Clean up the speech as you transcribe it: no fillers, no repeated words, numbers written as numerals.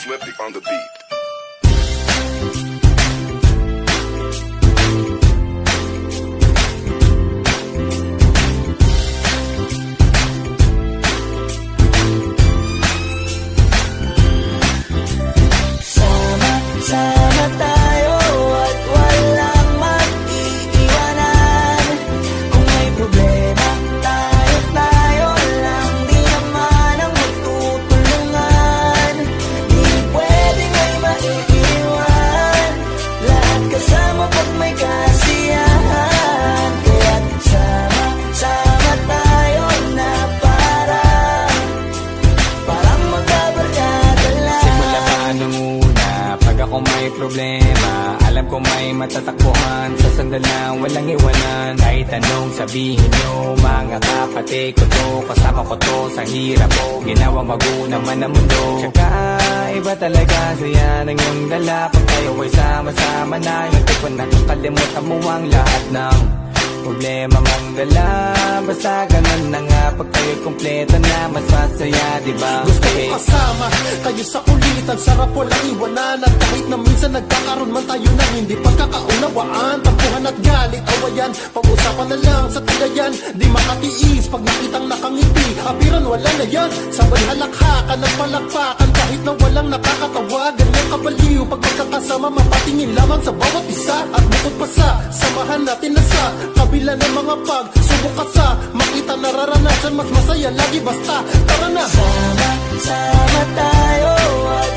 Swifty on the beat. Sama tayo at walang mag-iiwanan. Kung may problema, tayo lang, di naman ang magtutulungan. Di pwedeng may maiiwan, lahat kasama pag may kasiyahan. Kaya't sama tayo na parang magkabarkada lang. Simula pa nung pag ako may problema, alam ko may matatakbuhan. Sa sandalang walang iwanan, kahit anong sabihin nyo. Mga kapatid ko to, kasama ko to sa hirap ko, ginawa magunang man ang mundo. Tsaka iba talaga saya ng iyong dala. Pag tayo ay sama-sama na, yung tipo nakakalimutan mo ang lahat ng problema mang dala. Basta ganun na nga, pag tayo'y kompleto na, mas masaya, diba? Gusto ko kasama kayo sa kulitan, sarap walang iwanan. At kahit na minsan nagkakaroon man tayo ng hindi pagkakaunawaan, tampuhan at galit, awayan, pag-usapan na lang sa tagayan. Di makatiis pag nakitang nakangiti, apiran wala na yan. Sabay halakhakan at palakpakan, kahit na walang nakakatawa. Ganyang kabaliw pag magkakasama, mapatingin lamang sa bawat isa. At bukod pa sa samahan natin na sa kabila ng mga pagsubok ka sa makita nararanasan, mas masaya lagi basta tara na. Sama tayo at